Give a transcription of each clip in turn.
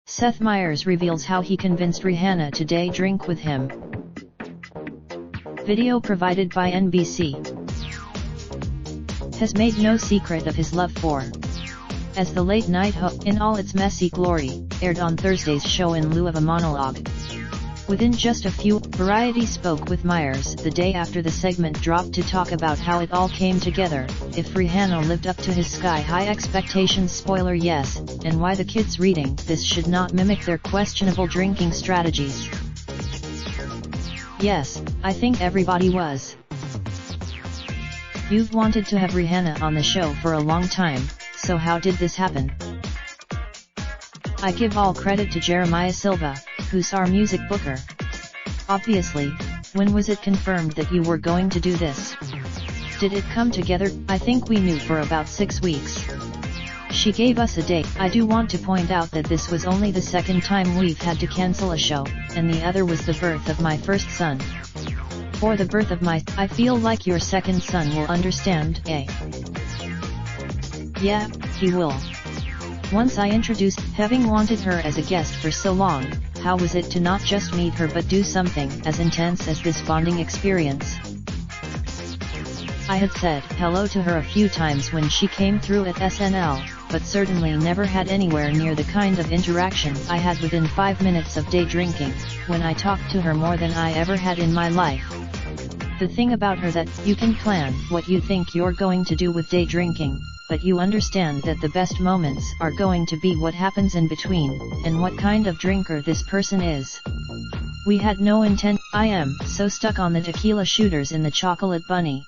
Seth Meyers reveals how he convinced Rihanna to day drink with him. Video provided by NBC. Has made no secret of his love for. As the late night host in all its messy glory, aired on Thursday's show in lieu of a monologue. Within just a few, Variety spoke with Meyers the day after the segment dropped to talk about how it all came together, if Rihanna lived up to his sky-high expectations, spoiler yes, and why the kids reading this should not mimic their questionable drinking strategies. Yes, I think everybody was. You've wanted to have Rihanna on the show for a long time, so how did this happen? I give all credit to Jeremiah Silva, who's our music booker. Obviously, when was it confirmed that you were going to do this? Did it come together? I think we knew for about 6 weeks. She gave us a date. I do want to point out that this was only the second time we've had to cancel a show, and the other was the birth of my first son. For the birth of I feel like your second son will understand, eh? Yeah, he will. Once I introduced, having wanted her as a guest for so long, how was it to not just meet her but do something as intense as this bonding experience? I had said hello to her a few times when she came through at SNL, but certainly never had anywhere near the kind of interaction I had within 5 minutes of day drinking, when I talked to her more than I ever had in my life. The thing about her that you can plan what you think you're going to do with day drinking, but you understand that the best moments are going to be what happens in between, and what kind of drinker this person is. We had no intent. I am so stuck on the tequila shooters in the Chocolate Bunny.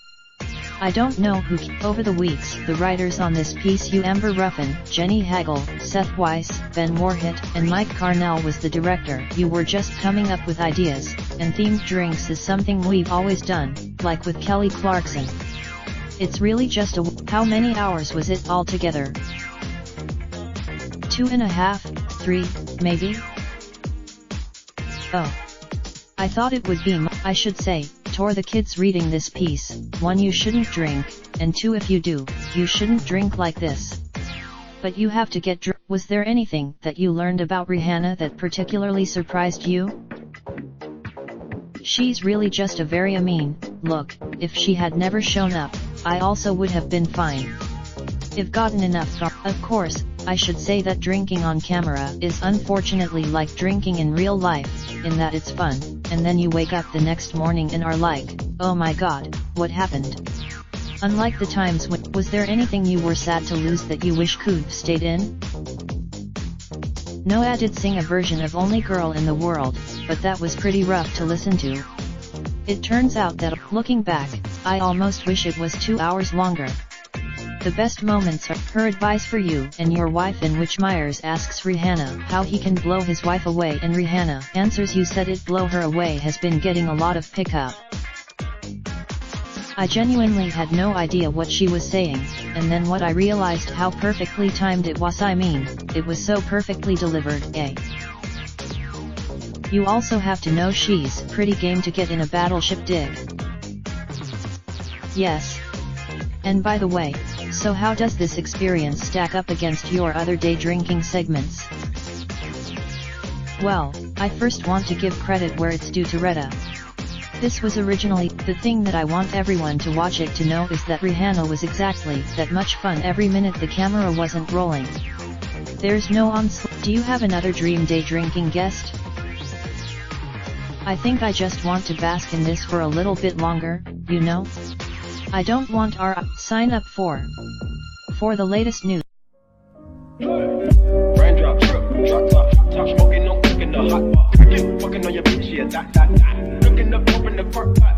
I don't know who. Over the weeks, the writers on this piece, Amber Ruffin, Jenny Hagel, Seth Weiss, Ben Warhit, and Mike Carnell was the director. You were just coming up with ideas, and themed drinks is something we've always done, like with Kelly Clarkson. It's really just how many hours was it altogether? 2.5, 3, maybe? Oh. I thought it would be I should say, toward the kids reading this piece, 1 you shouldn't drink, and 2 if you do, you shouldn't drink like this. But you have to get drunk. Was there anything that you learned about Rihanna that particularly surprised you? She's really just a very look, if she had never shown up, I also would have been fine. I've gotten enough from. Of course, I should say that drinking on camera is unfortunately like drinking in real life, in that it's fun, and then you wake up the next morning and are like, oh my god, what happened? Unlike the times when, was there anything you were sad to lose that you wish could've stayed in? No, I did sing a version of Only Girl in the World, but that was pretty rough to listen to. It turns out that, looking back, I almost wish it was 2 hours longer. The best moments are her advice for you and your wife, in which Meyers asks Rihanna how he can blow his wife away, and Rihanna answers, you said it, blow her away has been getting a lot of pickup. I genuinely had no idea what she was saying, and then what I realized how perfectly timed it was. I mean, it was so perfectly delivered, eh? You also have to know she's pretty game to get in a battleship dig. Yes. And by the way, so how does this experience stack up against your other day drinking segments? Well, I first want to give credit where it's due to Retta. This was originally, the thing that I want everyone to watch it to know is that Rihanna was exactly that much fun every minute the camera wasn't rolling. There's no onslaught. Do you have another dream day drinking guest? I think I just want to bask in this for a little bit longer, you know? I don't want our sign up for the latest news. Raindrop, drop top, smoking, no cooking the hot pot. Fucking on your bitch, yeah, that. Looking up, open the park pot.